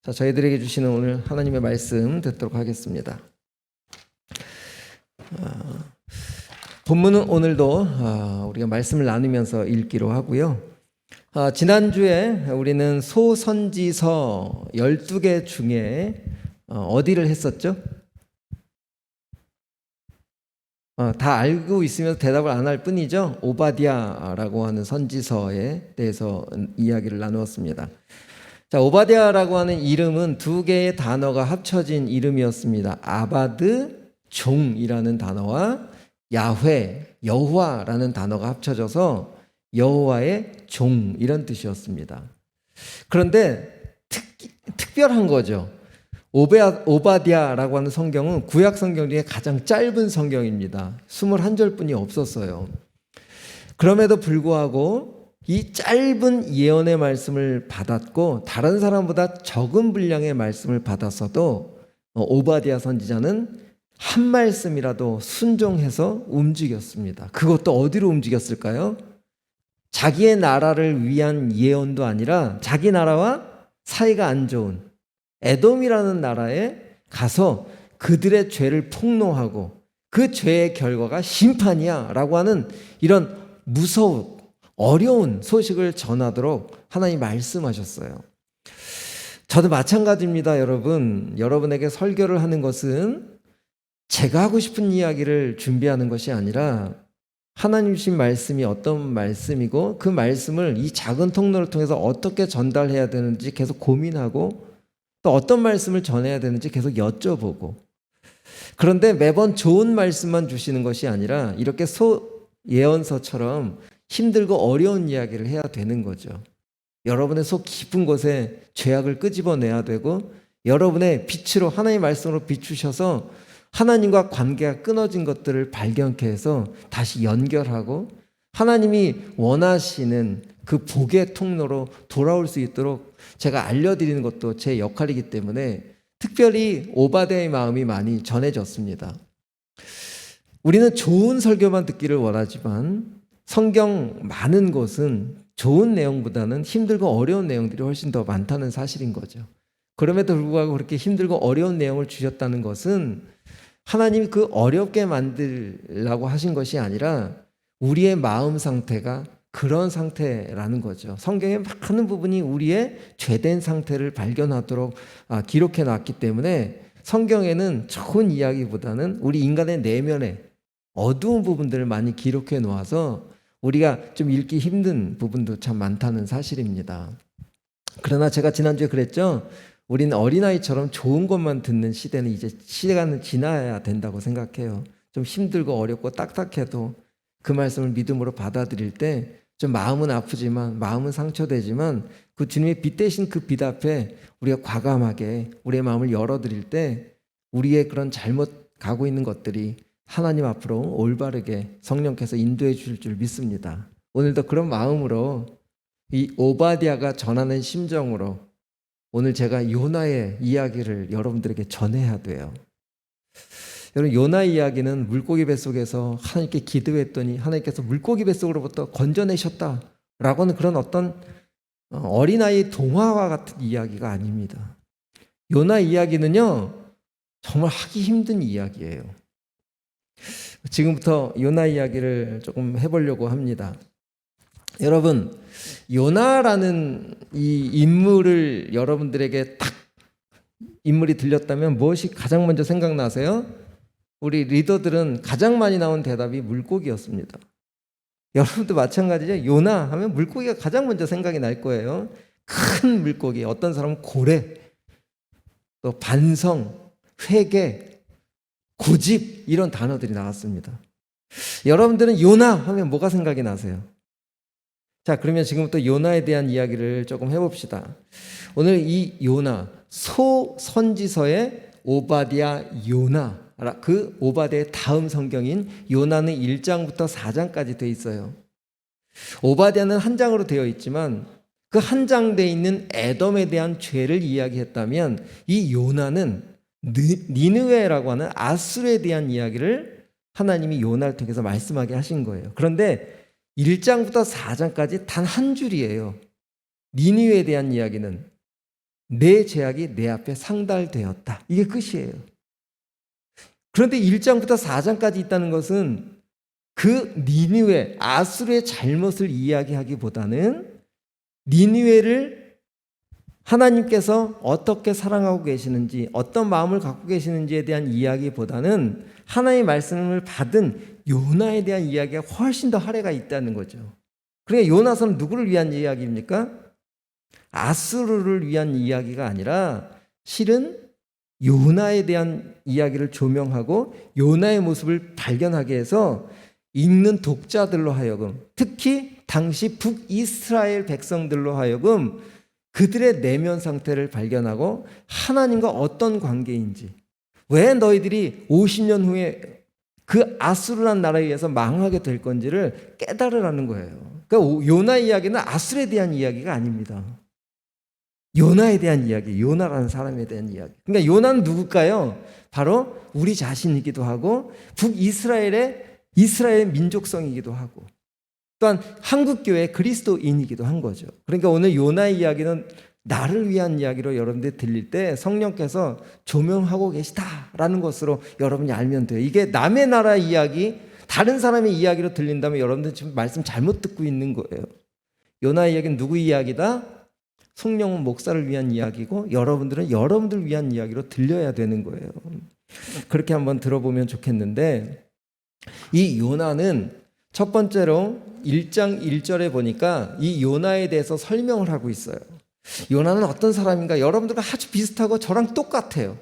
자, 저희들에게 주시는 오늘 하나님의 말씀 듣도록 하겠습니다. 본문은 오늘도 우리가 말씀을 나누면서 읽기로 하고요. 지난주에 우리는 소선지서 12개 중에 어디를 했었죠? 다 알고 있으면서 대답을 안 할 뿐이죠. 오바댜라고 하는 선지서에 대해서 이야기를 나누었습니다. 자, 오바댜라고 하는 이름은 두 개의 단어가 합쳐진 이름이었습니다. 아바드, 종이라는 단어와 야훼, 여호와라는 단어가 합쳐져서 여호와의 종 이런 뜻이었습니다. 그런데 특별한 거죠. 오바댜라고 하는 성경은 구약 성경 중에 가장 짧은 성경입니다. 21절뿐이 없었어요. 그럼에도 불구하고 이 짧은 예언의 말씀을 받았고 다른 사람보다 적은 분량의 말씀을 받았어도 오바댜 선지자는 한 말씀이라도 순종해서 움직였습니다. 그것도 어디로 움직였을까요? 자기의 나라를 위한 예언도 아니라 자기 나라와 사이가 안 좋은 에돔이라는 나라에 가서 그들의 죄를 폭로하고 그 죄의 결과가 심판이야 라고 하는 이런 무서운 어려운 소식을 전하도록 하나님 말씀하셨어요. 저도 마찬가지입니다. 여러분에게 설교를 하는 것은 제가 하고 싶은 이야기를 준비하는 것이 아니라 하나님 주신 말씀이 어떤 말씀이고 그 말씀을 이 작은 통로를 통해서 어떻게 전달해야 되는지 계속 고민하고 또 어떤 말씀을 전해야 되는지 계속 여쭤보고, 그런데 매번 좋은 말씀만 주시는 것이 아니라 이렇게 예언서처럼 힘들고 어려운 이야기를 해야 되는 거죠. 여러분의 속 깊은 곳에 죄악을 끄집어내야 되고 여러분의 빛으로 하나님의 말씀으로 비추셔서 하나님과 관계가 끊어진 것들을 발견케 해서 다시 연결하고 하나님이 원하시는 그 복의 통로로 돌아올 수 있도록 제가 알려드리는 것도 제 역할이기 때문에 특별히 오바댜의 마음이 많이 전해졌습니다. 우리는 좋은 설교만 듣기를 원하지만 성경 많은 곳은 좋은 내용보다는 힘들고 어려운 내용들이 훨씬 더 많다는 사실인 거죠. 그럼에도 불구하고 그렇게 힘들고 어려운 내용을 주셨다는 것은 하나님이 그 어렵게 만들라고 하신 것이 아니라 우리의 마음 상태가 그런 상태라는 거죠. 성경의 많은 부분이 우리의 죄된 상태를 발견하도록 기록해 놨기 때문에 성경에는 좋은 이야기보다는 우리 인간의 내면에 어두운 부분들을 많이 기록해 놓아서 우리가 좀 읽기 힘든 부분도 참 많다는 사실입니다. 그러나 제가 지난주에 그랬죠. 우리는 어린아이처럼 좋은 것만 듣는 시대는 이제 시간은 지나야 된다고 생각해요. 좀 힘들고 어렵고 딱딱해도 그 말씀을 믿음으로 받아들일 때 좀 마음은 아프지만 마음은 상처되지만 그 주님의 빛 대신 그 빛 앞에 우리가 과감하게 우리의 마음을 열어드릴 때 우리의 그런 잘못 가고 있는 것들이 하나님 앞으로 올바르게 성령께서 인도해 주실 줄 믿습니다. 오늘도 그런 마음으로 이 오바댜가 전하는 심정으로 오늘 제가 요나의 이야기를 여러분들에게 전해야 돼요. 여러분, 요나 이야기는 물고기 뱃속에서 하나님께 기도했더니 하나님께서 물고기 뱃속으로부터 건져내셨다라고 하는 그런 어떤 어린아이 동화와 같은 이야기가 아닙니다. 요나 이야기는요 정말 하기 힘든 이야기예요. 지금부터 요나 이야기를 조금 해보려고 합니다. 여러분, 요나라는 이 인물을 여러분들에게 딱 인물이 들렸다면 무엇이 가장 먼저 생각나세요? 우리 리더들은 가장 많이 나온 대답이 물고기였습니다. 여러분도 마찬가지죠. 요나 하면 물고기가 가장 먼저 생각이 날 거예요. 큰 물고기, 어떤 사람은 고래, 또 반성, 회개, 고집 이런 단어들이 나왔습니다. 여러분들은 요나 하면 뭐가 생각이 나세요? 자, 그러면 지금부터 요나에 대한 이야기를 조금 해봅시다. 오늘 이 요나, 소선지서의 오바댜 요나, 그 오바댜의 다음 성경인 요나는 1장부터 4장까지 되어 있어요. 오바댜는 한 장으로 되어 있지만 그 한 장 되어 있는 에돔에 대한 죄를 이야기했다면 이 요나는 니느웨라고 하는 아수르에 대한 이야기를 하나님이 요나를 통해서 말씀하게 하신 거예요. 그런데 1장부터 4장까지 단 한 줄이에요. 니느웨에 대한 이야기는 내 죄악이 내 앞에 상달되었다. 이게 끝이에요. 그런데 1장부터 4장까지 있다는 것은 그 니느웨, 아수르의 잘못을 이야기하기보다는 니느웨를 하나님께서 어떻게 사랑하고 계시는지, 어떤 마음을 갖고 계시는지에 대한 이야기보다는 하나님의 말씀을 받은 요나에 대한 이야기가 훨씬 더 할애가 있다는 거죠. 그러니까 요나서는 누구를 위한 이야기입니까? 아수르를 위한 이야기가 아니라 실은 요나에 대한 이야기를 조명하고 요나의 모습을 발견하게 해서 읽는 독자들로 하여금, 특히 당시 북이스라엘 백성들로 하여금 그들의 내면 상태를 발견하고 하나님과 어떤 관계인지, 왜 너희들이 50년 후에 그 아수르란 나라에 의해서 망하게 될 건지를 깨달으라는 거예요. 그러니까 요나 이야기는 아수르에 대한 이야기가 아닙니다. 요나에 대한 이야기, 요나라는 사람에 대한 이야기. 그러니까 요나는 누굴까요? 바로 우리 자신이기도 하고 북이스라엘의 이스라엘 민족성이기도 하고 또한 한국교회 그리스도인이기도 한 거죠. 그러니까 오늘 요나의 이야기는 나를 위한 이야기로 여러분들 들릴 때 성령께서 조명하고 계시다라는 것으로 여러분이 알면 돼요. 이게 남의 나라 이야기, 다른 사람의 이야기로 들린다면 여러분들 지금 말씀 잘못 듣고 있는 거예요. 요나의 이야기는 누구 이야기다? 성령은 목사를 위한 이야기고 여러분들은 여러분들 위한 이야기로 들려야 되는 거예요. 그렇게 한번 들어보면 좋겠는데, 이 요나는 첫 번째로 1장 1절에 보니까 이 요나에 대해서 설명을 하고 있어요. 요나는 어떤 사람인가? 여러분들과 아주 비슷하고 저랑 똑같아요.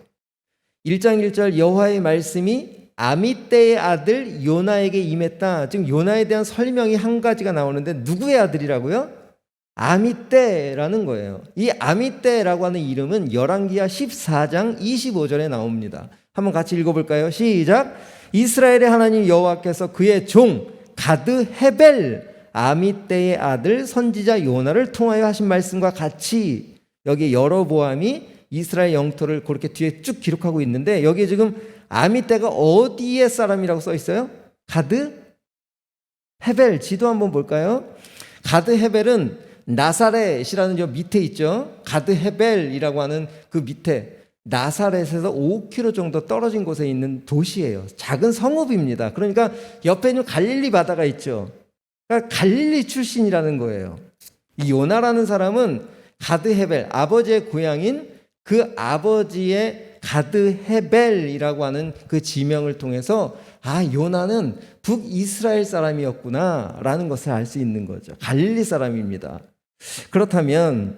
1장 1절 여호와의 말씀이 아미떼의 아들 요나에게 임했다. 지금 요나에 대한 설명이 한 가지가 나오는데 누구의 아들이라고요? 아미떼라는 거예요. 이 아미떼라고 하는 이름은 열왕기하 14장 25절에 나옵니다. 한번 같이 읽어볼까요? 시작. 이스라엘의 하나님 여호와께서 그의 종 가드 헤벨 아미떼의 아들 선지자 요나를 통하여 하신 말씀과 같이, 여기 여로보암이 이스라엘 영토를 그렇게 뒤에 쭉 기록하고 있는데 여기 지금 아미떼가 어디의 사람이라고 써 있어요? 가드 헤벨. 지도 한번 볼까요? 가드 헤벨은 나사렛이라는 저 밑에 있죠. 가드 헤벨이라고 하는 그 밑에 나사렛에서 5km 정도 떨어진 곳에 있는 도시예요. 작은 성읍입니다. 그러니까 옆에 있는 갈릴리 바다가 있죠. 그러니까 갈릴리 출신이라는 거예요. 이 요나라는 사람은 가드 헤벨, 아버지의 고향인 그 아버지의 가드 헤벨이라고 하는 그 지명을 통해서 아, 요나는 북이스라엘 사람이었구나 라는 것을 알 수 있는 거죠. 갈릴리 사람입니다. 그렇다면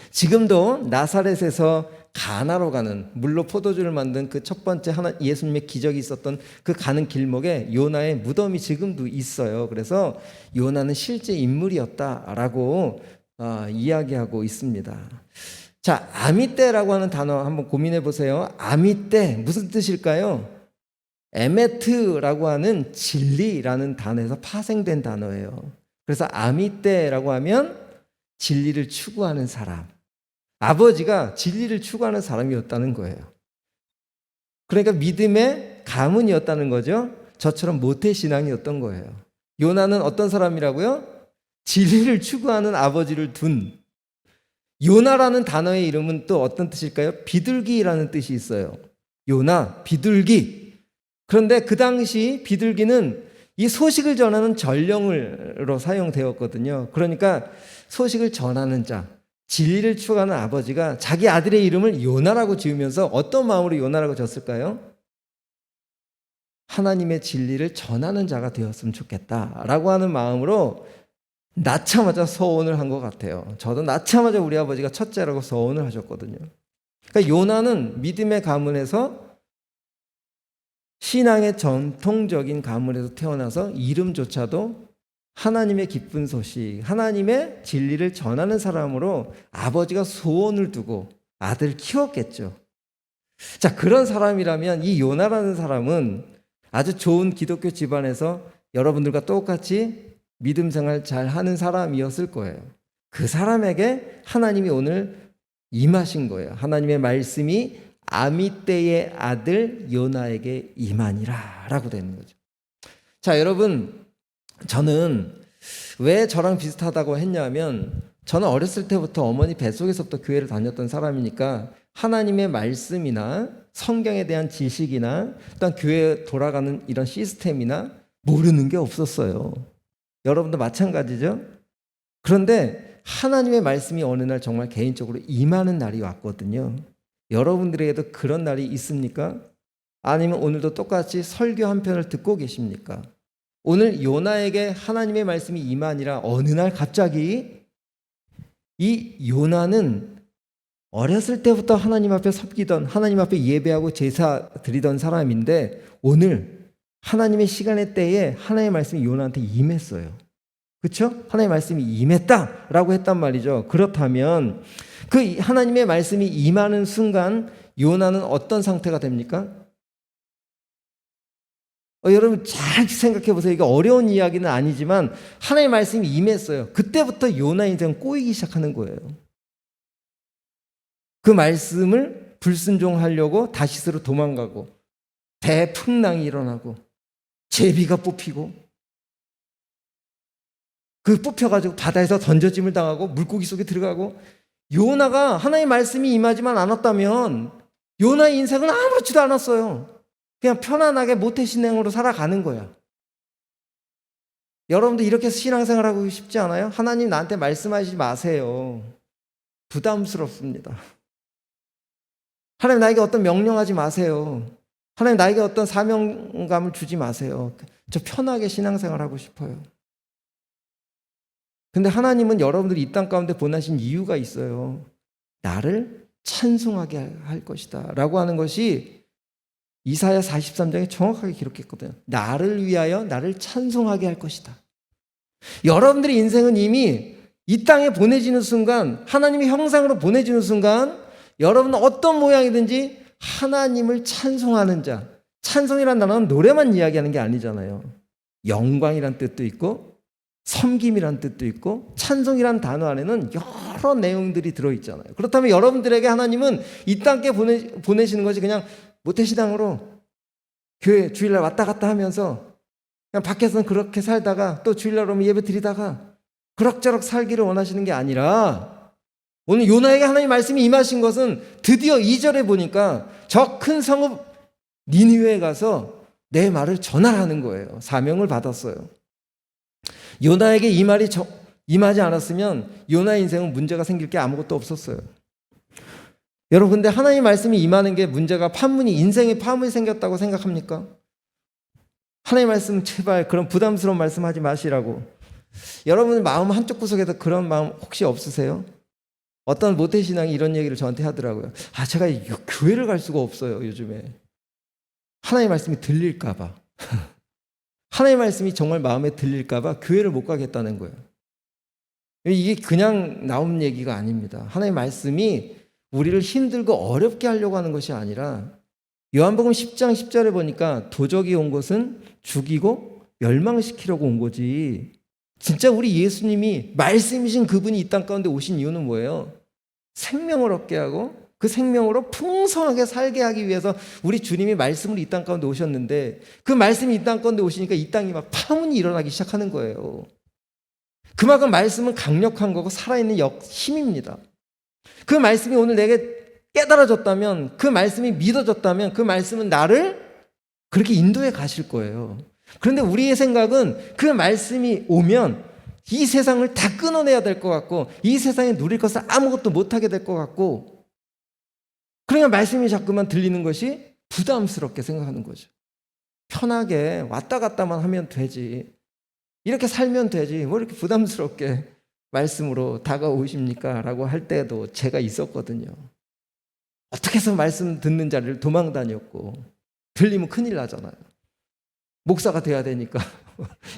지금도 나사렛에서 가나로 가는, 물로 포도주를 만든 그 첫 번째 예수님의 기적이 있었던 그 가는 길목에 요나의 무덤이 지금도 있어요. 그래서 요나는 실제 인물이었다라고 이야기하고 있습니다. 자, 아미떼라고 하는 단어 한번 고민해 보세요. 아미떼 무슨 뜻일까요? 에메트라고 하는 진리라는 단어에서 파생된 단어예요. 그래서 아미떼라고 하면 진리를 추구하는 사람, 아버지가 진리를 추구하는 사람이었다는 거예요. 그러니까 믿음의 가문이었다는 거죠. 저처럼 모태신앙이었던 거예요. 요나는 어떤 사람이라고요? 진리를 추구하는 아버지를 둔. 요나라는 단어의 이름은 또 어떤 뜻일까요? 비둘기라는 뜻이 있어요. 요나, 비둘기. 그런데 그 당시 비둘기는 이 소식을 전하는 전령으로 사용되었거든요. 그러니까 소식을 전하는 자, 진리를 추구하는 아버지가 자기 아들의 이름을 요나라고 지으면서 어떤 마음으로 요나라고 졌을까요? 하나님의 진리를 전하는 자가 되었으면 좋겠다라고 하는 마음으로 낳자마자 서원을 한 것 같아요. 저도 낳자마자 우리 아버지가 첫째라고 서원을 하셨거든요. 그러니까 요나는 믿음의 가문에서, 신앙의 전통적인 가문에서 태어나서 이름조차도 하나님의 기쁜 소식, 하나님의 진리를 전하는 사람으로 아버지가 소원을 두고 아들을 키웠겠죠. 자, 그런 사람이라면 이 요나라는 사람은 아주 좋은 기독교 집안에서 여러분들과 똑같이 믿음 생활 잘 하는 사람이었을 거예요. 그 사람에게 하나님이 오늘 임하신 거예요. 하나님의 말씀이 아미떼의 아들 요나에게 임하니라 라고 되는 거죠. 자, 여러분, 저는 왜 저랑 비슷하다고 했냐면 저는 어렸을 때부터 어머니 뱃속에서부터 교회를 다녔던 사람이니까 하나님의 말씀이나 성경에 대한 지식이나 일단 교회에 돌아가는 이런 시스템이나 모르는 게 없었어요. 여러분도 마찬가지죠? 그런데 하나님의 말씀이 어느 날 정말 개인적으로 임하는 날이 왔거든요. 여러분들에게도 그런 날이 있습니까? 아니면 오늘도 똑같이 설교 한 편을 듣고 계십니까? 오늘 요나에게 하나님의 말씀이 임하니라 어느 날 갑자기 이 요나는 어렸을 때부터 하나님 앞에 섬기던, 하나님 앞에 예배하고 제사 드리던 사람인데 오늘 하나님의 시간의 때에 하나님의 말씀이 요나한테 임했어요. 그렇죠? 하나님의 말씀이 임했다라고 했단 말이죠. 그렇다면 그 하나님의 말씀이 임하는 순간 요나는 어떤 상태가 됩니까? 여러분 잘 생각해 보세요. 이거 어려운 이야기는 아니지만 하나님의 말씀이 임했어요. 그때부터 요나 인생은 꼬이기 시작하는 거예요. 그 말씀을 불순종하려고 다시스로 도망가고 대풍랑이 일어나고 제비가 뽑히고 그 뽑혀가지고 바다에서 던져짐을 당하고 물고기 속에 들어가고 요나가 하나님의 말씀이 임하지만 않았다면 요나의 인생은 아무렇지도 않았어요. 그냥 편안하게 모태신앙으로 살아가는 거야. 여러분도 이렇게 신앙생활하고 싶지 않아요? 하나님 나한테 말씀하시지 마세요. 부담스럽습니다. 하나님 나에게 어떤 명령하지 마세요. 하나님 나에게 어떤 사명감을 주지 마세요. 저 편하게 신앙생활하고 싶어요. 근데 하나님은 여러분들이 이 땅 가운데 보내신 이유가 있어요. 나를 찬송하게 할 것이다 라고 하는 것이 이사야 43장에 정확하게 기록했거든요. 나를 위하여 나를 찬송하게 할 것이다. 여러분들의 인생은 이미 이 땅에 보내지는 순간, 하나님의 형상으로 보내지는 순간 여러분은 어떤 모양이든지 하나님을 찬송하는 자. 찬송이란 단어는 노래만 이야기하는 게 아니잖아요. 영광이란 뜻도 있고 섬김이란 뜻도 있고 찬송이란 단어 안에는 여러 내용들이 들어있잖아요. 그렇다면 여러분들에게 하나님은 이 땅에 보내시는 것이 그냥 모태신앙으로 교회 주일날 왔다 갔다 하면서 그냥 밖에서는 그렇게 살다가 또 주일날 오면 예배 드리다가 그럭저럭 살기를 원하시는 게 아니라 오늘 요나에게 하나님의 말씀이 임하신 것은 드디어 2절에 보니까 저 큰 성읍 니느웨에 가서 내 말을 전하라는 거예요. 사명을 받았어요. 요나에게 이 말이 임하지 않았으면 요나의 인생은 문제가 생길 게 아무것도 없었어요. 여러분 근데 하나님의 말씀이 임하는 게 문제가 인생에 파문이 생겼다고 생각합니까? 하나님의 말씀 제발 그런 부담스러운 말씀하지 마시라고. 여러분 마음 한쪽 구석에도 그런 마음 혹시 없으세요? 어떤 모태신앙이 이런 얘기를 저한테 하더라고요. 제가 교회를 갈 수가 없어요 요즘에. 하나님의 말씀이 들릴까 봐. 하나님의 말씀이 정말 마음에 들릴까 봐 교회를 못 가겠다는 거예요. 이게 그냥 나온 얘기가 아닙니다. 하나님의 말씀이 우리를 힘들고 어렵게 하려고 하는 것이 아니라 요한복음 10장 10절에 보니까 도적이 온 것은 죽이고 멸망시키려고 온 거지. 진짜 우리 예수님이 말씀이신 그분이 이 땅 가운데 오신 이유는 뭐예요? 생명을 얻게 하고 그 생명으로 풍성하게 살게 하기 위해서 우리 주님이 말씀으로 이 땅 가운데 오셨는데 그 말씀이 이 땅 가운데 오시니까 이 땅이 막 파문이 일어나기 시작하는 거예요. 그만큼 말씀은 강력한 거고 살아있는 힘입니다. 그 말씀이 오늘 내게 깨달아졌다면, 그 말씀이 믿어졌다면 그 말씀은 나를 그렇게 인도해 가실 거예요. 그런데 우리의 생각은 그 말씀이 오면 이 세상을 다 끊어내야 될 것 같고 이 세상에 누릴 것을 아무것도 못하게 될 것 같고 그러니까 말씀이 자꾸만 들리는 것이 부담스럽게 생각하는 거죠. 편하게 왔다 갔다만 하면 되지. 이렇게 살면 되지. 뭐 이렇게 부담스럽게 말씀으로 다가오십니까? 라고 할 때도 제가 있었거든요. 어떻게 해서 말씀 듣는 자리를 도망 다녔고 들리면 큰일 나잖아요. 목사가 돼야 되니까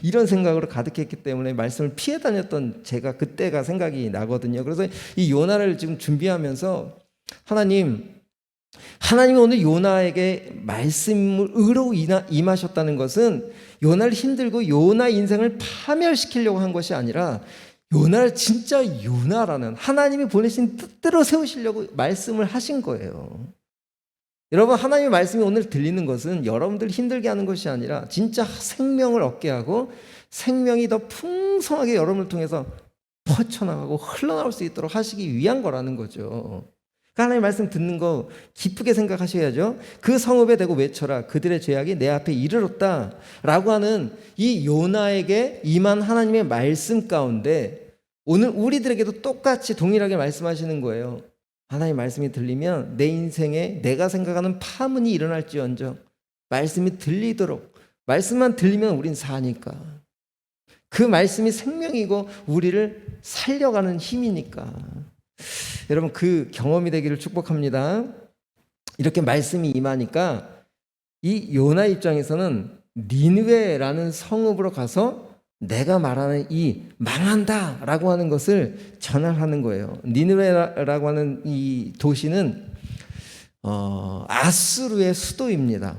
이런 생각으로 가득했기 때문에 말씀을 피해 다녔던 제가 그때가 생각이 나거든요. 그래서 이 요나를 지금 준비하면서 하나님이 오늘 요나에게 말씀으로 임하셨다는 것은 요나를 힘들고 요나 인생을 파멸시키려고 한 것이 아니라 요나를 진짜 요나라는 하나님이 보내신 뜻대로 세우시려고 말씀을 하신 거예요. 여러분 하나님의 말씀이 오늘 들리는 것은 여러분들 힘들게 하는 것이 아니라 진짜 생명을 얻게 하고 생명이 더 풍성하게 여러분을 통해서 퍼쳐나가고 흘러나올 수 있도록 하시기 위한 거라는 거죠. 하나님의 말씀 듣는 거 기쁘게 생각하셔야죠. 그 성읍에 대고 외쳐라. 그들의 죄악이 내 앞에 이르렀다. 라고 하는 이 요나에게 임한 하나님의 말씀 가운데 오늘 우리들에게도 똑같이 동일하게 말씀하시는 거예요. 하나님의 말씀이 들리면 내 인생에 내가 생각하는 파문이 일어날지언정 말씀이 들리도록, 말씀만 들리면 우린 사니까. 그 말씀이 생명이고 우리를 살려가는 힘이니까. 여러분, 그 경험이 되기를 축복합니다. 이렇게 말씀이 임하니까 이 요나 입장에서는 니느웨라는 성읍으로 가서 내가 말하는 이 망한다 라고 하는 것을 전하는 거예요. 니느웨라고 하는 이 도시는 아수르의 수도입니다.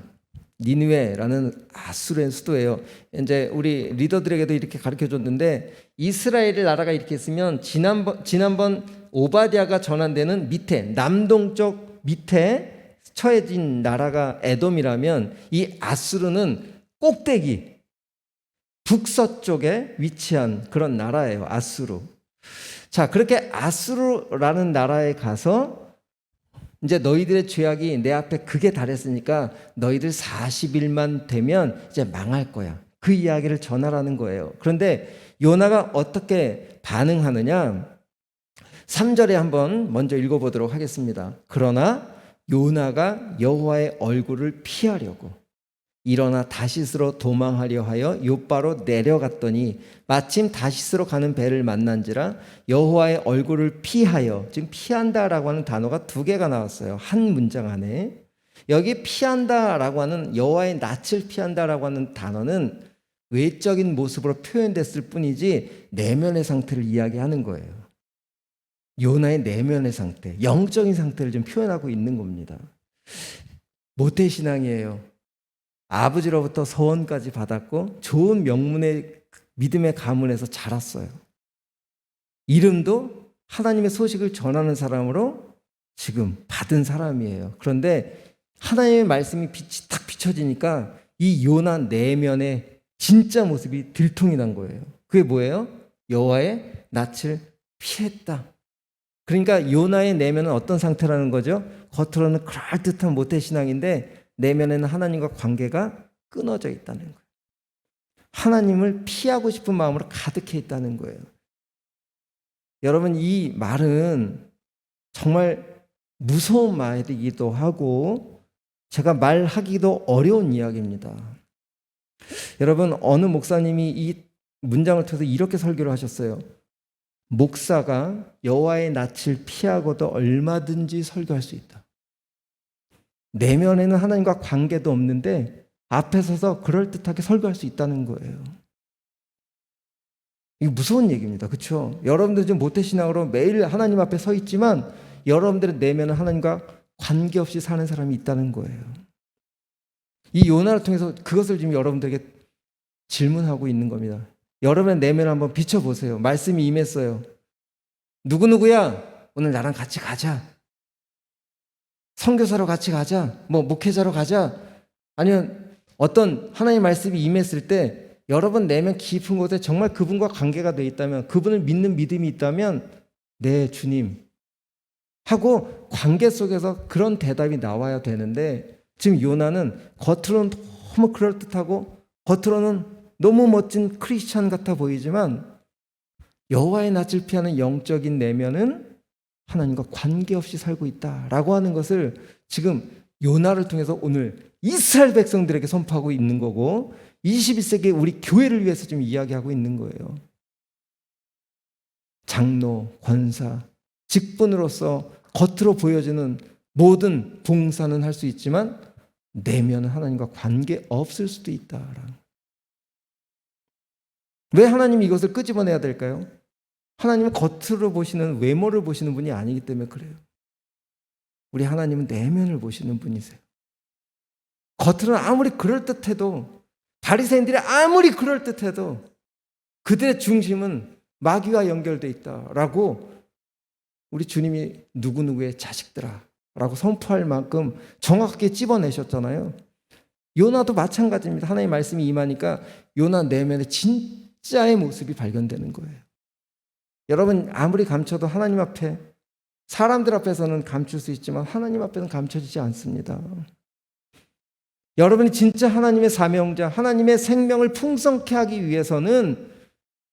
니느웨라는 아수르의 수도예요. 이제 우리 리더들에게도 이렇게 가르쳐 줬는데, 이스라엘의 나라가 이렇게 있으면 지난번 오바댜가 전한 데는 밑에 남동쪽 밑에 처해진 나라가 에돔이라면, 이 아수르는 꼭대기 북서쪽에 위치한 그런 나라예요. 아수르. 자, 그렇게 아수르라는 나라에 가서 이제 너희들의 죄악이 내 앞에 극에 달했으니까 너희들 40일만 되면 이제 망할 거야. 그 이야기를 전하라는 거예요. 그런데 요나가 어떻게 반응하느냐? 3절에 한번 먼저 읽어보도록 하겠습니다. 그러나 요나가 여호와의 얼굴을 피하려고 일어나 다시스로 도망하려 하여 욥바로 내려갔더니 마침 다시스로 가는 배를 만난지라 여호와의 얼굴을 피하여, 지금 피한다라고 하는 단어가 2개가 나왔어요. 한 문장 안에. 여기 피한다라고 하는, 여호와의 낯을 피한다라고 하는 단어는 외적인 모습으로 표현됐을 뿐이지 내면의 상태를 이야기하는 거예요. 요나의 내면의 상태, 영적인 상태를 좀 표현하고 있는 겁니다. 모태신앙이에요. 아버지로부터 서원까지 받았고 좋은 명문의 믿음의 가문에서 자랐어요. 이름도 하나님의 소식을 전하는 사람으로 지금 받은 사람이에요. 그런데 하나님의 말씀이 빛이 딱 비춰지니까 이 요나 내면의 진짜 모습이 들통이 난 거예요. 그게 뭐예요? 여호와의 낯을 피했다. 그러니까 요나의 내면은 어떤 상태라는 거죠? 겉으로는 그럴듯한 모태신앙인데 내면에는 하나님과 관계가 끊어져 있다는 거예요. 하나님을 피하고 싶은 마음으로 가득해 있다는 거예요. 여러분, 이 말은 정말 무서운 말이기도 하고 제가 말하기도 어려운 이야기입니다. 여러분, 어느 목사님이 이 문장을 통해서 이렇게 설교를 하셨어요. 목사가 여호와의 낯을 피하고도 얼마든지 설교할 수 있다. 내면에는 하나님과 관계도 없는데 앞에 서서 그럴듯하게 설교할 수 있다는 거예요. 이게 무서운 얘기입니다. 그렇죠? 여러분들 지금 모태신앙으로 매일 하나님 앞에 서 있지만 여러분들의 내면은 하나님과 관계없이 사는 사람이 있다는 거예요. 이 요나를 통해서 그것을 지금 여러분들에게 질문하고 있는 겁니다. 여러분의 내면을 한번 비춰보세요. 말씀이 임했어요. 누구누구야? 오늘 나랑 같이 가자. 선교사로 같이 가자. 목회자로 가자. 아니면 어떤 하나님의 말씀이 임했을 때 여러분 내면 깊은 곳에 정말 그분과 관계가 돼 있다면, 그분을 믿는 믿음이 있다면 네 주님 하고 관계 속에서 그런 대답이 나와야 되는데, 지금 요나는 겉으로는 너무 그럴듯하고 겉으로는 너무 멋진 크리스찬 같아 보이지만 여호와의 낯을 피하는 영적인 내면은 하나님과 관계없이 살고 있다라고 하는 것을 지금 요나를 통해서 오늘 이스라엘 백성들에게 선포하고 있는 거고 21세기 우리 교회를 위해서 지금 이야기하고 있는 거예요. 장로, 권사, 직분으로서 겉으로 보여지는 모든 봉사는 할 수 있지만 내면은 하나님과 관계 없을 수도 있다라는. 왜 하나님이 이것을 끄집어내야 될까요? 하나님은 겉으로 보시는, 외모를 보시는 분이 아니기 때문에 그래요. 우리 하나님은 내면을 보시는 분이세요. 겉으로는 아무리 그럴듯해도, 바리새인들이 아무리 그럴듯해도 그들의 중심은 마귀와 연결되어 있다라고 우리 주님이 누구누구의 자식들아 라고 선포할 만큼 정확하게 찝어내셨잖아요. 요나도 마찬가지입니다. 하나님의 말씀이 임하니까 요나 내면의 진짜의 모습이 발견되는 거예요. 여러분 아무리 감춰도 하나님 앞에, 사람들 앞에서는 감출 수 있지만 하나님 앞에는 감춰지지 않습니다. 여러분이 진짜 하나님의 사명자, 하나님의 생명을 풍성케 하기 위해서는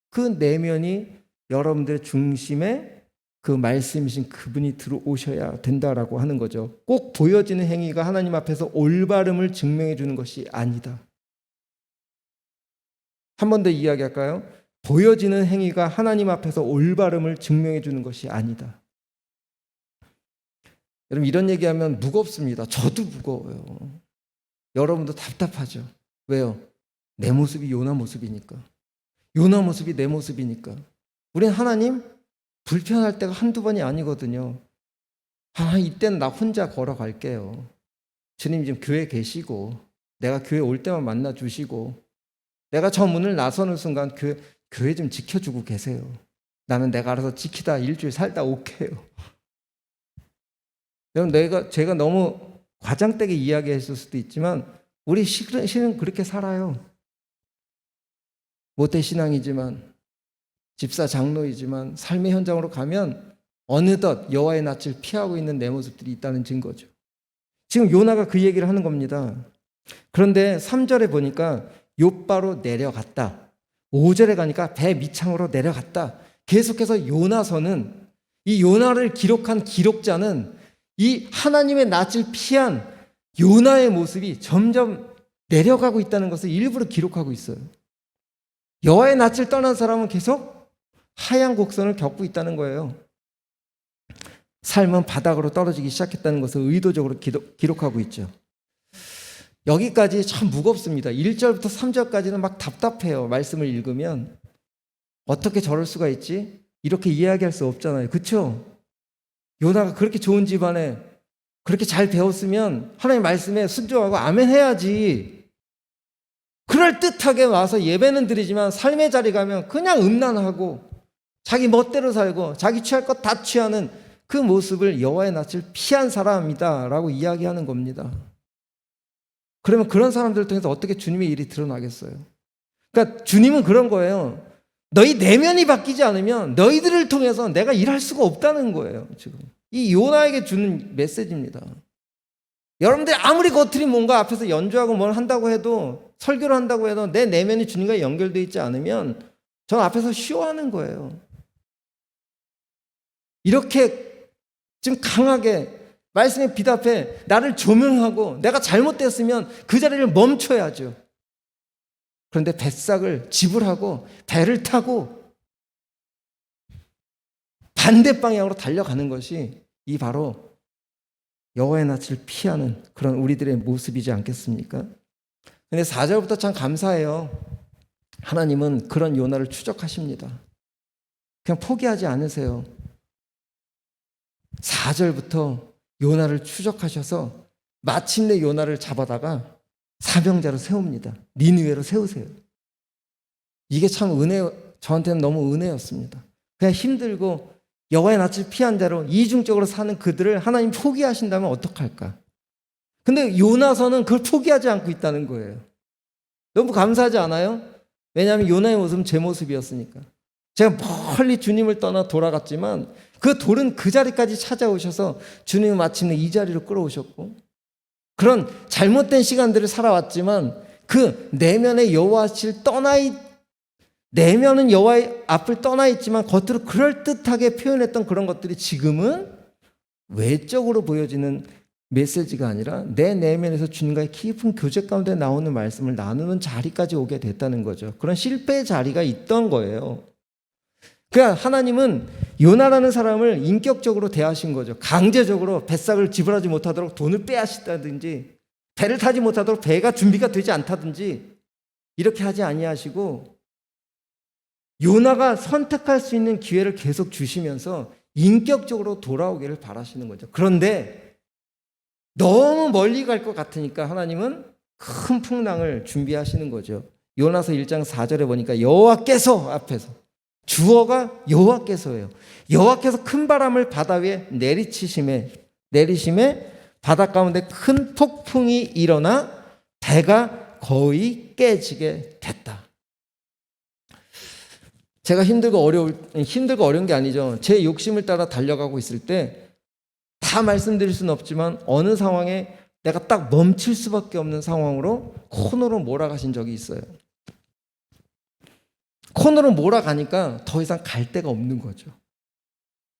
그 내면이 여러분들의 중심에 그 말씀이신 그분이 들어오셔야 된다라고 하는 거죠. 꼭 보여지는 행위가 하나님 앞에서 올바름을 증명해 주는 것이 아니다. 한 번 더 이야기할까요? 보여지는 행위가 하나님 앞에서 올바름을 증명해 주는 것이 아니다. 여러분 이런 얘기하면 무겁습니다. 저도 무거워요. 여러분도 답답하죠. 왜요? 내 모습이 요나 모습이니까. 요나 모습이 내 모습이니까. 우린 하나님 불편할 때가 한두 번이 아니거든요. 이때는 나 혼자 걸어갈게요. 주님 지금 교회 계시고 내가 교회 올 때만 만나주시고 내가 저 문을 나서는 순간 교회 좀 지켜주고 계세요. 나는 내가 알아서 지키다 일주일 살다 올게요. 여러분 제가 너무 과장되게 이야기했을 수도 있지만 우리 실은 그렇게 살아요. 모태신앙이지만 집사 장로이지만 삶의 현장으로 가면 어느덧 여호와의 낯을 피하고 있는 내 모습들이 있다는 증거죠. 지금 요나가 그 얘기를 하는 겁니다. 그런데 3절에 보니까 욥바로 내려갔다. 5절에 가니까 배 밑창으로 내려갔다. 계속해서 요나서는 이 요나를 기록한 기록자는 이 하나님의 낯을 피한 요나의 모습이 점점 내려가고 있다는 것을 일부러 기록하고 있어요. 여호와의 낯을 떠난 사람은 계속 하얀 곡선을 겪고 있다는 거예요. 삶은 바닥으로 떨어지기 시작했다는 것을 의도적으로 기록하고 있죠. 여기까지 참 무겁습니다. 1절부터 3절까지는 막 답답해요. 말씀을 읽으면 어떻게 저럴 수가 있지? 이렇게 이야기할 수 없잖아요. 그렇죠? 요나가 그렇게 좋은 집안에 그렇게 잘 배웠으면 하나님 말씀에 순종하고 아멘 해야지. 그럴듯하게 와서 예배는 드리지만 삶의 자리 가면 그냥 음란하고 자기 멋대로 살고 자기 취할 것 다 취하는 그 모습을 여호와의 낯을 피한 사람이다 라고 이야기하는 겁니다. 그러면 그런 사람들을 통해서 어떻게 주님의 일이 드러나겠어요? 그러니까 주님은 그런 거예요. 너희 내면이 바뀌지 않으면 너희들을 통해서 내가 일할 수가 없다는 거예요. 지금 이 요나에게 주는 메시지입니다. 여러분들이 아무리 겉으로 뭔가 앞에서 연주하고 뭘 한다고 해도 설교를 한다고 해도 내 내면이 주님과 연결되어 있지 않으면 저 앞에서 쇼하는 거예요. 이렇게 좀 강하게 말씀에 비답해 나를 조명하고 내가 잘못됐으면 그 자리를 멈춰야죠. 그런데 뱃삭을 지불하고 배를 타고 반대 방향으로 달려가는 것이 이 바로 여호와의 낯을 피하는 그런 우리들의 모습이지 않겠습니까? 근데 4절부터 참 감사해요. 하나님은 그런 요나를 추적하십니다. 그냥 포기하지 않으세요. 4절부터 요나를 추적하셔서 마침내 요나를 잡아다가 사명자로 세웁니다. 니느웨로 세우세요. 이게 참 저한테는 너무 은혜였습니다. 그냥 힘들고 여호와의 낯을 피한 자로 이중적으로 사는 그들을 하나님 포기하신다면 어떡할까? 근데 요나서는 그걸 포기하지 않고 있다는 거예요. 너무 감사하지 않아요? 왜냐하면 요나의 모습은 제 모습이었으니까. 제가 멀리 주님을 떠나 돌아갔지만 그 돌은 그 자리까지 찾아오셔서 주님은 마침내 이 자리로 끌어오셨고 그런 잘못된 시간들을 살아왔지만 그 내면의 내면은 여호와의 앞을 떠나 있지만 겉으로 그럴듯하게 표현했던 그런 것들이 지금은 외적으로 보여지는 메시지가 아니라 내 내면에서 주님과의 깊은 교제 가운데 나오는 말씀을 나누는 자리까지 오게 됐다는 거죠. 그런 실패의 자리가 있던 거예요. 그러니까 하나님은 요나라는 사람을 인격적으로 대하신 거죠. 강제적으로 뱃삭을 지불하지 못하도록 돈을 빼앗았다든지 배를 타지 못하도록 배가 준비가 되지 않다든지 이렇게 하지 아니하시고 요나가 선택할 수 있는 기회를 계속 주시면서 인격적으로 돌아오기를 바라시는 거죠. 그런데 너무 멀리 갈 것 같으니까 하나님은 큰 풍랑을 준비하시는 거죠. 요나서 1장 4절에 보니까 여호와께서 앞에서 주어가 여호와께서예요. 여호와께서 큰 바람을 바다 위에 내리심에 바다 가운데 큰 폭풍이 일어나 배가 거의 깨지게 됐다. 제가 힘들고 어려운 게 아니죠. 제 욕심을 따라 달려가고 있을 때 다 말씀드릴 수는 없지만 어느 상황에 내가 딱 멈출 수밖에 없는 상황으로 코너로 몰아가신 적이 있어요. 코너로 몰아가니까 더 이상 갈 데가 없는 거죠.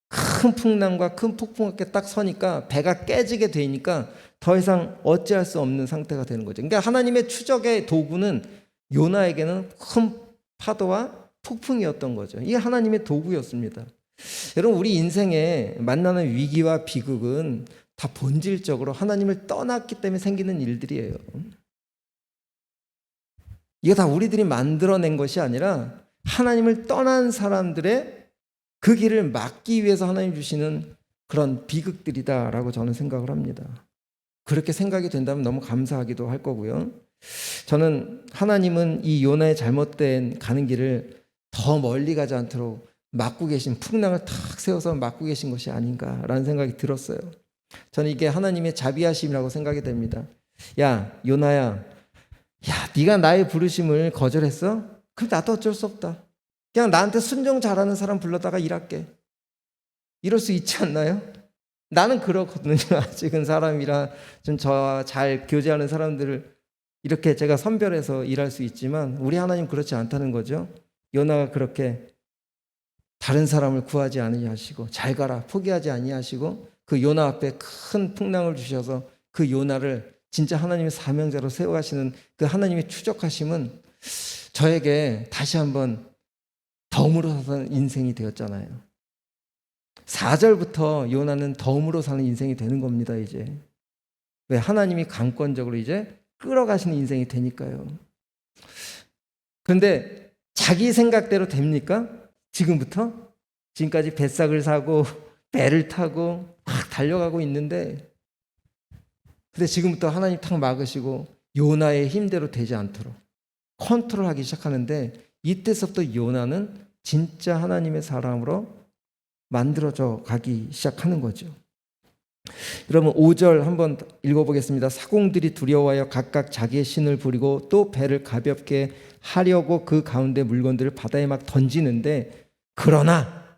큰 풍랑과 큰 폭풍 앞에 딱 서니까 배가 깨지게 되니까 더 이상 어찌할 수 없는 상태가 되는 거죠. 그러니까 하나님의 추적의 도구는 요나에게는 큰 파도와 폭풍이었던 거죠. 이게 하나님의 도구였습니다. 여러분, 우리 인생에 만나는 위기와 비극은 다 본질적으로 하나님을 떠났기 때문에 생기는 일들이에요. 이게 다 우리들이 만들어낸 것이 아니라 하나님을 떠난 사람들의 그 길을 막기 위해서 하나님 주시는 그런 비극들이다라고 저는 생각을 합니다. 그렇게 생각이 된다면 너무 감사하기도 할 거고요. 저는 하나님은 이 요나의 잘못된 가는 길을 더 멀리 가지 않도록 막고 계신, 풍랑을 탁 세워서 막고 계신 것이 아닌가라는 생각이 들었어요. 저는 이게 하나님의 자비하심이라고 생각이 됩니다. 야, 요나야, 네가 나의 부르심을 거절했어? 그럼 나도 어쩔 수 없다. 그냥 나한테 순종 잘하는 사람 불러다가 일할게. 이럴 수 있지 않나요? 나는 그렇거든요. 아직은 사람이라 좀 저와 잘 교제하는 사람들을 이렇게 제가 선별해서 일할 수 있지만 우리 하나님 그렇지 않다는 거죠. 요나가 그렇게 다른 사람을 구하지 아니하시고 잘 가라 포기하지 아니하시고 그 요나 앞에 큰 풍랑을 주셔서 그 요나를 진짜 하나님의 사명자로 세워가시는 그 하나님의 추적하심은 저에게 다시 한번 덤으로 사는 인생이 되었잖아요. 4절부터 요나는 덤으로 사는 인생이 되는 겁니다. 이제 왜? 하나님이 강권적으로 이제 끌어가시는 인생이 되니까요. 그런데 자기 생각대로 됩니까? 지금까지 뱃삭을 사고 배를 타고 막 달려가고 있는데, 근데 지금부터 하나님 탁 막으시고 요나의 힘대로 되지 않도록 컨트롤하기 시작하는데, 이때서부터 요나는 진짜 하나님의 사람으로 만들어져 가기 시작하는 거죠. 여러분 5절 한번 읽어보겠습니다. 사공들이 두려워하여 각각 자기의 신을 부리고 또 배를 가볍게 하려고 그 가운데 물건들을 바다에 막 던지는데, 그러나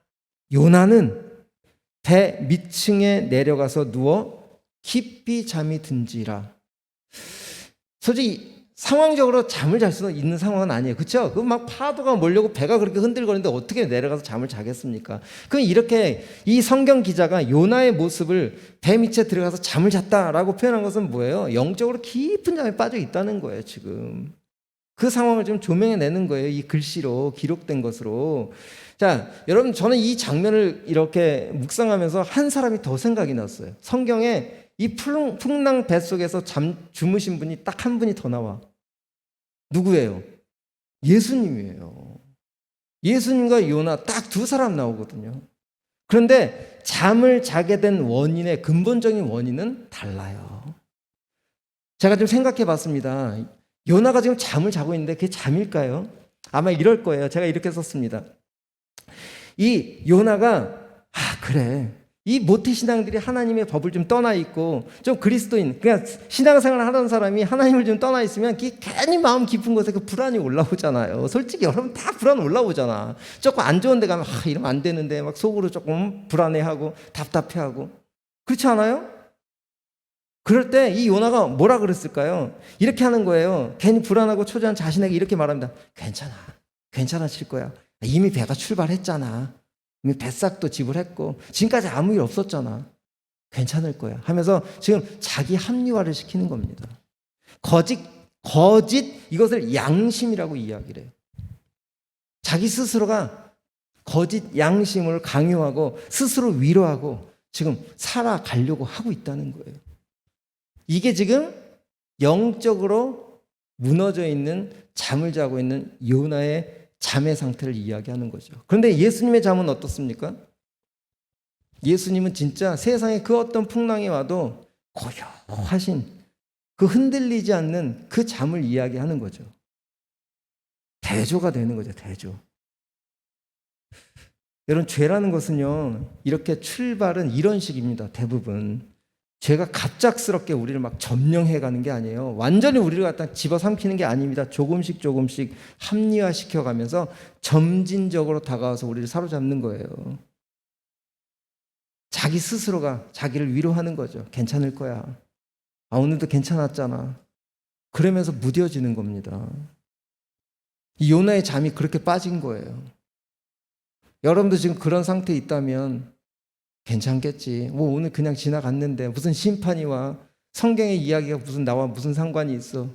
요나는 배 밑층에 내려가서 누워 깊이 잠이 든지라. 솔직히 상황적으로 잠을 잘 수 있는 상황은 아니에요. 그렇죠? 그 막 파도가 몰려고 배가 그렇게 흔들거리는데 어떻게 내려가서 잠을 자겠습니까? 그럼 이렇게 이 성경 기자가 요나의 모습을 배 밑에 들어가서 잠을 잤다라고 표현한 것은 뭐예요? 영적으로 깊은 잠에 빠져 있다는 거예요. 지금 그 상황을 좀 조명해내는 거예요. 이 글씨로 기록된 것으로. 자, 여러분, 저는 이 장면을 이렇게 묵상하면서 한 사람이 더 생각이 났어요. 성경에 이 풍랑 뱃속에서 주무신 분이 딱 한 분이 더 나와. 누구예요? 예수님이에요. 예수님과 요나 딱 두 사람 나오거든요. 그런데 잠을 자게 된 원인의 근본적인 원인은 달라요. 제가 좀 생각해 봤습니다. 요나가 지금 잠을 자고 있는데 그게 잠일까요? 아마 이럴 거예요. 제가 이렇게 썼습니다. 이 요나가 그래, 이 모태신앙들이 하나님의 법을 좀 떠나 있고 좀 그리스도인, 그냥 신앙생활을 하던 사람이 하나님을 좀 떠나 있으면 괜히 마음 깊은 곳에 그 불안이 올라오잖아요. 솔직히 여러분 다 불안 올라오잖아. 조금 안 좋은 데 가면 이러면 안 되는데 막 속으로 조금 불안해하고 답답해하고, 그렇지 않아요? 그럴 때 이 요나가 뭐라 그랬을까요? 이렇게 하는 거예요. 괜히 불안하고 초조한 자신에게 이렇게 말합니다. 괜찮아질 거야. 이미 배가 출발했잖아. 이미 뱃삭도 지불했고 지금까지 아무 일 없었잖아. 괜찮을 거야 하면서 지금 자기 합리화를 시키는 겁니다. 거짓 이것을 양심이라고 이야기를 해요. 자기 스스로가 거짓 양심을 강요하고 스스로 위로하고 지금 살아가려고 하고 있다는 거예요. 이게 지금 영적으로 무너져 있는, 잠을 자고 있는 요나의 잠의 상태를 이야기하는 거죠. 그런데 예수님의 잠은 어떻습니까? 예수님은 진짜 세상에 그 어떤 풍랑이 와도 고요하신, 그 흔들리지 않는 그 잠을 이야기하는 거죠. 대조가 되는 거죠. 대조. 여러분, 죄라는 것은요, 이렇게 출발은 이런 식입니다. 대부분 죄가 갑작스럽게 우리를 막 점령해 가는 게 아니에요. 완전히 우리를 갖다 집어삼키는 게 아닙니다. 조금씩 조금씩 합리화시켜 가면서 점진적으로 다가와서 우리를 사로잡는 거예요. 자기 스스로가 자기를 위로하는 거죠. 괜찮을 거야. 아, 오늘도 괜찮았잖아. 그러면서 무뎌지는 겁니다. 이 요나의 잠이 그렇게 빠진 거예요. 여러분도 지금 그런 상태에 있다면 괜찮겠지. 뭐 오늘 그냥 지나갔는데 무슨 심판이 와. 성경의 이야기가 무슨 나와 무슨 상관이 있어.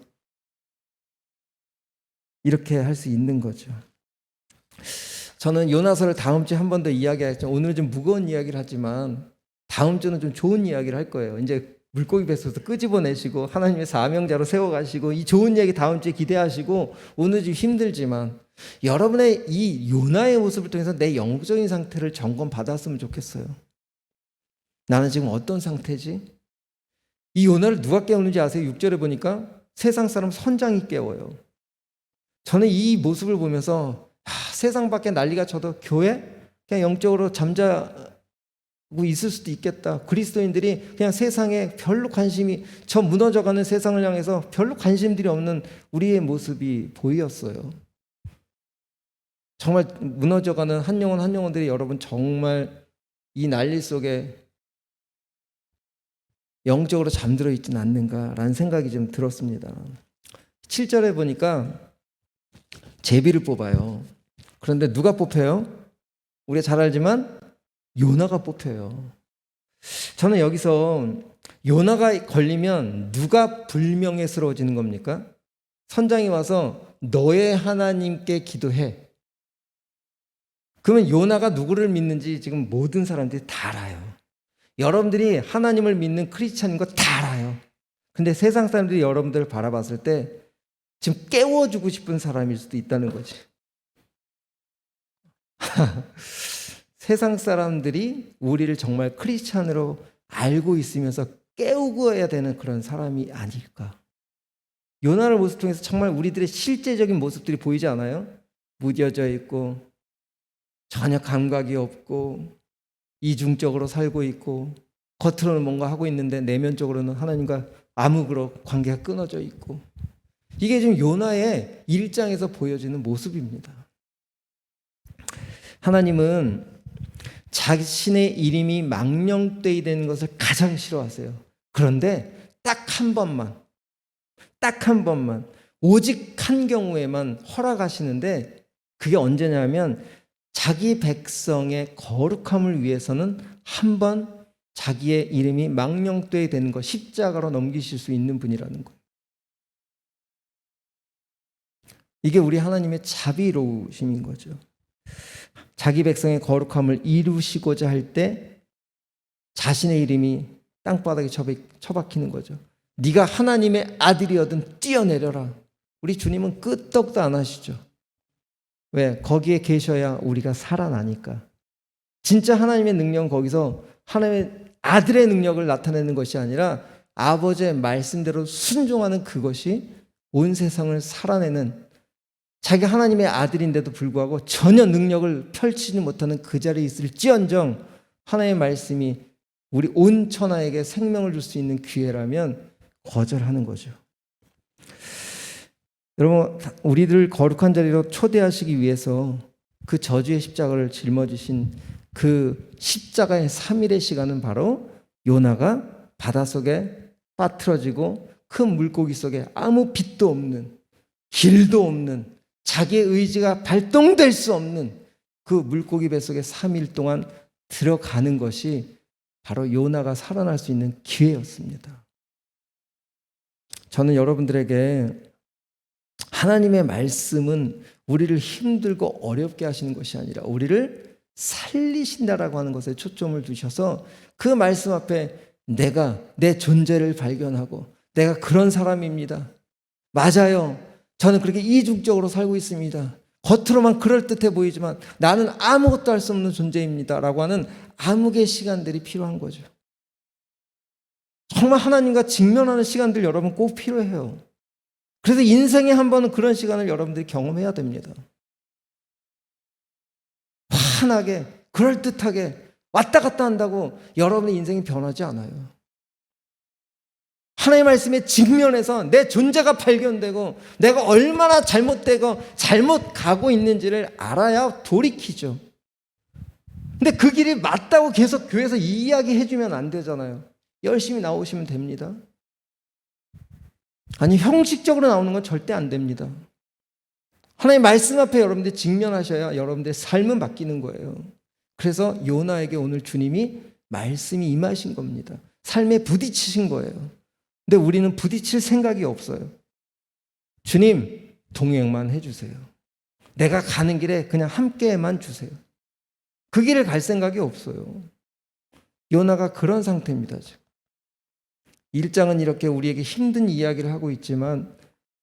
이렇게 할 수 있는 거죠. 저는 요나서를 다음 주에 한 번 더 이야기하겠죠. 오늘은 좀 무거운 이야기를 하지만 다음 주는 좀 좋은 이야기를 할 거예요. 이제 물고기 뱃속에서 끄집어내시고 하나님의 사명자로 세워가시고 이 좋은 이야기 다음 주에 기대하시고 오늘 좀 힘들지만 여러분의 이 요나의 모습을 통해서 내 영적인 상태를 점검받았으면 좋겠어요. 나는 지금 어떤 상태지? 이 요나를 누가 깨우는지 아세요? 6절에 보니까 세상 사람 선장이 깨워요. 저는 이 모습을 보면서 세상 밖에 난리가 쳐도 교회? 그냥 영적으로 잠자고 있을 수도 있겠다. 그리스도인들이 그냥 세상에 별로 관심이, 저 무너져가는 세상을 향해서 별로 관심들이 없는 우리의 모습이 보였어요. 정말 무너져가는 한 영혼 한 영혼들이 여러분 정말 이 난리 속에 영적으로 잠들어 있지는 않는가라는 생각이 좀 들었습니다. 7절에 보니까 제비를 뽑아요. 그런데 누가 뽑혀요? 우리가 잘 알지만 요나가 뽑혀요. 저는 여기서 요나가 걸리면 누가 불명예스러워지는 겁니까? 선장이 와서 너의 하나님께 기도해. 그러면 요나가 누구를 믿는지 지금 모든 사람들이 다 알아요. 여러분들이 하나님을 믿는 크리스찬인 거 다 알아요. 근데 세상 사람들이 여러분들을 바라봤을 때 지금 깨워주고 싶은 사람일 수도 있다는 거지. 세상 사람들이 우리를 정말 크리스찬으로 알고 있으면서 깨우고 해야 되는 그런 사람이 아닐까. 요나를 모습 통해서 정말 우리들의 실제적인 모습들이 보이지 않아요? 무뎌져 있고 전혀 감각이 없고 이중적으로 살고 있고 겉으로는 뭔가 하고 있는데 내면적으로는 하나님과 암흑으로 관계가 끊어져 있고 이게 지금 요나의 일장에서 보여지는 모습입니다. 하나님은 자신의 이름이 망령되이 되는 것을 가장 싫어하세요. 그런데 딱 한 번만 오직 한 경우에만 허락하시는데 그게 언제냐면 자기 백성의 거룩함을 위해서는 한 번 자기의 이름이 망령되이 되는 것, 십자가로 넘기실 수 있는 분이라는 거예요. 이게 우리 하나님의 자비로우심인 거죠. 자기 백성의 거룩함을 이루시고자 할 때 자신의 이름이 땅바닥에 처박히는 거죠. 네가 하나님의 아들이거든 뛰어내려라. 우리 주님은 끄떡도 안 하시죠. 왜? 거기에 계셔야 우리가 살아나니까. 진짜 하나님의 능력은 거기서 하나님의 아들의 능력을 나타내는 것이 아니라 아버지의 말씀대로 순종하는 그것이 온 세상을 살아내는, 자기가 하나님의 아들인데도 불구하고 전혀 능력을 펼치지 못하는 그 자리에 있을지언정 하나님의 말씀이 우리 온 천하에게 생명을 줄 수 있는 기회라면 거절하는 거죠. 여러분, 우리들 거룩한 자리로 초대하시기 위해서 그 저주의 십자가를 짊어지신 그 십자가의 3일의 시간은 바로 요나가 바닷속에 빠트려지고 큰 물고기 속에 아무 빛도 없는, 길도 없는, 자기의 의지가 발동될 수 없는 그 물고기 뱃속에 3일 동안 들어가는 것이 바로 요나가 살아날 수 있는 기회였습니다. 저는 여러분들에게 하나님의 말씀은 우리를 힘들고 어렵게 하시는 것이 아니라 우리를 살리신다라고 하는 것에 초점을 두셔서 그 말씀 앞에 내가 내 존재를 발견하고 내가 그런 사람입니다. 맞아요. 저는 그렇게 이중적으로 살고 있습니다. 겉으로만 그럴듯해 보이지만 나는 아무것도 할 수 없는 존재입니다. 라고 하는 암흑의 시간들이 필요한 거죠. 정말 하나님과 직면하는 시간들 여러분 꼭 필요해요. 그래서 인생에 한 번은 그런 시간을 여러분들이 경험해야 됩니다. 환하게, 그럴듯하게 왔다 갔다 한다고 여러분의 인생이 변하지 않아요. 하나님의 말씀에 직면해서 내 존재가 발견되고 내가 얼마나 잘못되고 잘못 가고 있는지를 알아야 돌이키죠. 근데 그 길이 맞다고 계속 교회에서 이야기해주면 안 되잖아요. 열심히 나오시면 됩니다. 아니, 형식적으로 나오는 건 절대 안 됩니다. 하나님의 말씀 앞에 여러분들이 직면하셔야 여러분들의 삶은 바뀌는 거예요. 그래서 요나에게 오늘 주님이 말씀이 임하신 겁니다. 삶에 부딪히신 거예요. 근데 우리는 부딪힐 생각이 없어요. 주님, 동행만 해주세요. 내가 가는 길에 그냥 함께만 주세요. 그 길을 갈 생각이 없어요. 요나가 그런 상태입니다, 지금. 1장은 이렇게 우리에게 힘든 이야기를 하고 있지만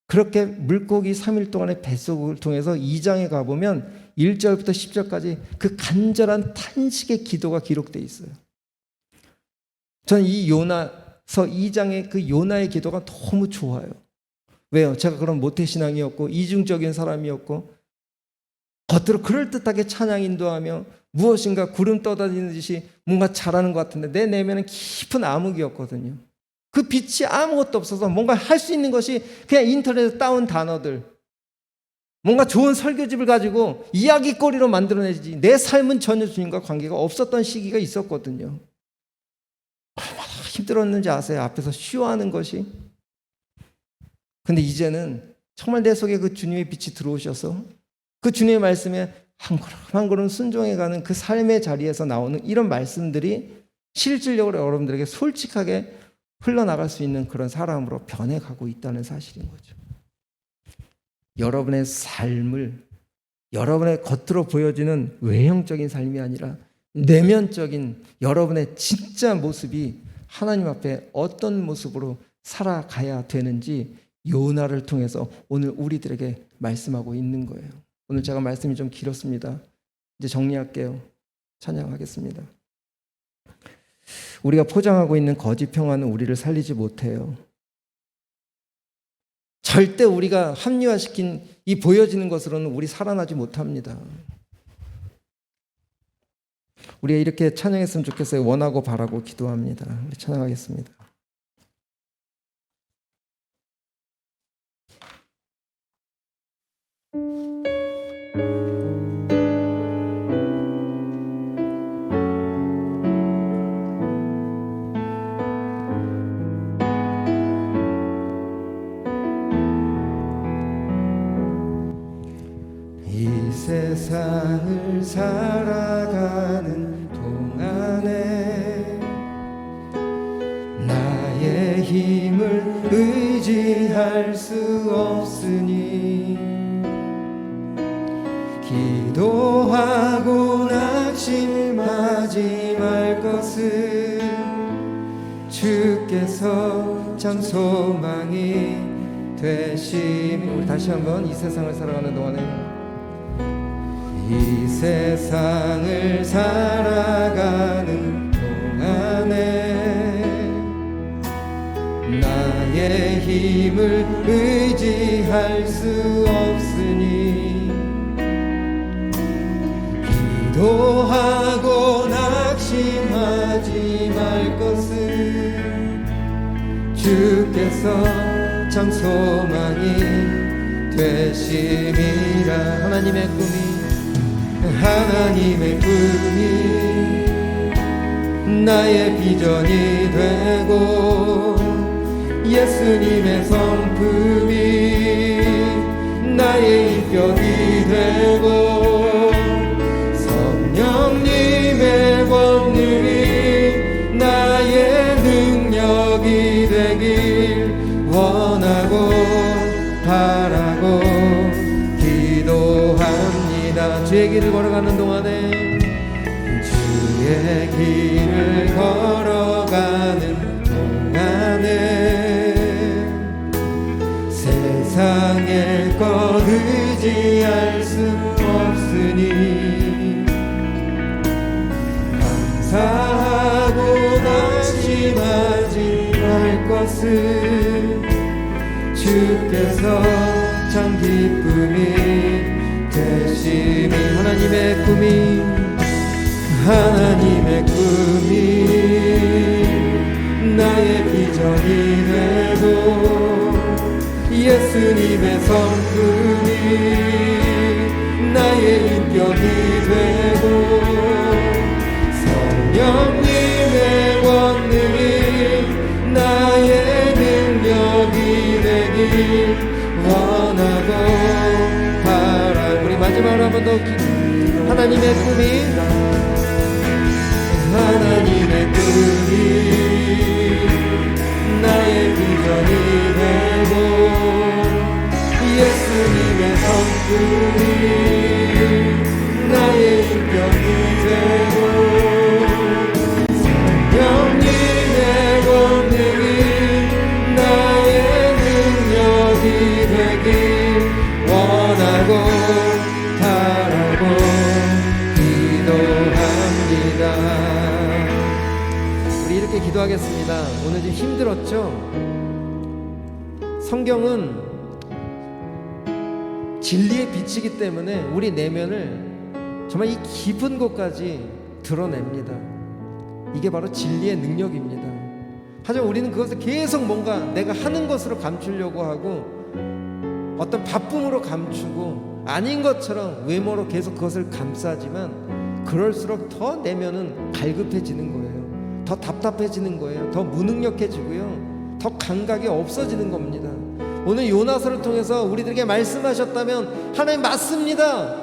그렇게 물고기 3일 동안의 뱃속을 통해서 2장에 가보면 1절부터 10절까지 그 간절한 탄식의 기도가 기록되어 있어요. 저는 이 요나서 2장의 그 요나의 기도가 너무 좋아요. 왜요? 제가 그런 모태신앙이었고 이중적인 사람이었고 겉으로 그럴듯하게 찬양 인도하며 무엇인가 구름 떠다니는 듯이 뭔가 잘하는 것 같은데 내 내면은 깊은 암흑이었거든요. 그 빛이 아무것도 없어서 뭔가 할 수 있는 것이 그냥 인터넷에 따온 단어들, 뭔가 좋은 설교집을 가지고 이야기거리로 만들어내지 내 삶은 전혀 주님과 관계가 없었던 시기가 있었거든요. 얼마나 힘들었는지 아세요? 앞에서 쉬워하는 것이. 근데 이제는 정말 내 속에 그 주님의 빛이 들어오셔서 그 주님의 말씀에 한 걸음 한 걸음 순종해가는 그 삶의 자리에서 나오는 이런 말씀들이 실질적으로 여러분들에게 솔직하게 흘러나갈 수 있는 그런 사람으로 변해가고 있다는 사실인 거죠. 여러분의 삶을 여러분의 겉으로 보여지는 외형적인 삶이 아니라 내면적인 여러분의 진짜 모습이 하나님 앞에 어떤 모습으로 살아가야 되는지 요나를 통해서 오늘 우리들에게 말씀하고 있는 거예요. 오늘 제가 말씀이 좀 길었습니다. 이제 정리할게요. 찬양하겠습니다. 우리가 포장하고 있는 거짓 평화는 우리를 살리지 못해요. 절대 우리가 합리화시킨 이 보여지는 것으로는 우리 살아나지 못합니다. 우리가 이렇게 찬양했으면 좋겠어요. 원하고 바라고 기도합니다. 우리 찬양하겠습니다. 세상을 살아가는 동안에 나의 힘을 의지할 수 없으니 기도하고 낙심하지 말 것을 주께서 참 소망이 되심이. 우리 다시 한번 이 세상을 살아가는 동안에 이 세상을 살아가는 동안에 나의 힘을 의지할 수 없으니 기도하고 낙심하지 말 것을 주께서 참 소망이 되심이라. 하나님의 꿈이 나의 비전이 되고 예수님의 성품이 나의 인격이 되고 성령님의 권능이 나의 능력이 되길 원하고 바라고 기도합니다. 주의 길을 걸어가는 동안에 주의 길을 걸어가는 동안에 세상의 것 의지할 수 없으니 감사하고 낙심하지 말 것을 주께서 참 기쁨이 되심이. 하나님의 꿈이 나의 비전이 되고 예수님의 성품이 나의 인격이 되고 성령님의 권능이 나의 능력이 되길 원하고 바라고. 우리 마지막으로 한 번 더 하나님의 꿈이 나의 비전이 되고 예수님의 성품이 나의 인격이 되고 성령님의 권능이 나의 능력이 되길 원하고 바라고 기도합니다. 우리 이렇게 기도하겠습니다. 오늘 좀 힘들었죠? 성경은 진리의 빛이기 때문에 우리 내면을 정말 이 깊은 곳까지 드러냅니다. 이게 바로 진리의 능력입니다. 하지만 우리는 그것을 계속 뭔가 내가 하는 것으로 감추려고 하고 어떤 바쁨으로 감추고 아닌 것처럼 외모로 계속 그것을 감싸지만 그럴수록 더 내면은 갈급해지는 거예요. 더 답답해지는 거예요. 더 무능력해지고요. 더 감각이 없어지는 겁니다. 오늘 요나서를 통해서 우리들에게 말씀하셨다면 하나님 맞습니다.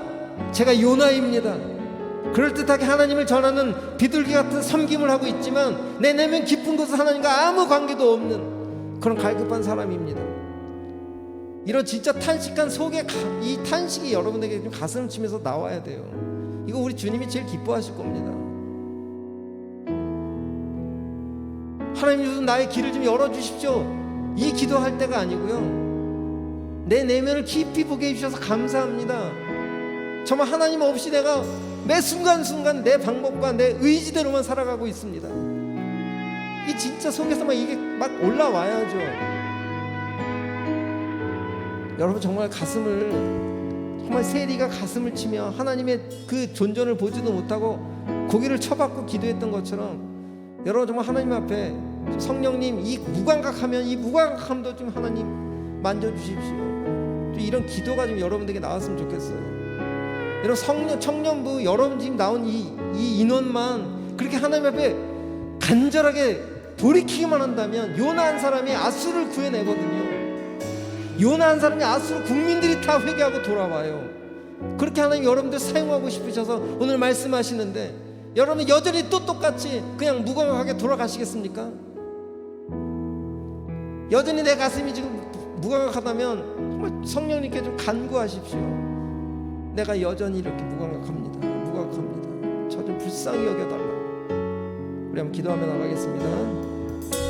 제가 요나입니다. 그럴듯하게 하나님을 전하는 비둘기 같은 섬김을 하고 있지만 내 내면 깊은 곳은 하나님과 아무 관계도 없는 그런 갈급한 사람입니다. 이런 진짜 탄식한 속에 이 탄식이 여러분에게 좀 가슴을 치면서 나와야 돼요. 이거 우리 주님이 제일 기뻐하실 겁니다. 하나님 좀 나의 길을 좀 열어주십시오. 이 기도할 때가 아니고요. 내 내면을 깊이 보게 해주셔서 감사합니다. 정말 하나님 없이 내가 매 순간순간 내 방법과 내 의지대로만 살아가고 있습니다. 이 진짜 속에서만 이게 막 올라와야죠. 여러분 정말 가슴을 정말 세리가 가슴을 치며 하나님의 그 존전을 보지도 못하고 고개를 쳐박고 기도했던 것처럼 여러분 정말 하나님 앞에 성령님 이 무감각하면 이 무감각함도 좀 하나님 만져주십시오. 좀 이런 기도가 좀 여러분들에게 나왔으면 좋겠어요. 여러분 청년부 여러분 지금 나온 이 인원만 그렇게 하나님 앞에 간절하게 돌이키기만 한다면 요나 한 사람이 아수를 구해내거든요. 요나 한 사람이 아수로 국민들이 다 회개하고 돌아와요. 그렇게 하나님 여러분들 사용하고 싶으셔서 오늘 말씀하시는데 여러분 여전히 또 똑같이 그냥 무감각하게 돌아가시겠습니까? 여전히 내 가슴이 지금 무감각하다면 정말 성령님께 좀 간구하십시오. 내가 여전히 이렇게 무감각합니다. 저 좀 불쌍히 여겨달라. 우리 한번 기도하며 나가겠습니다.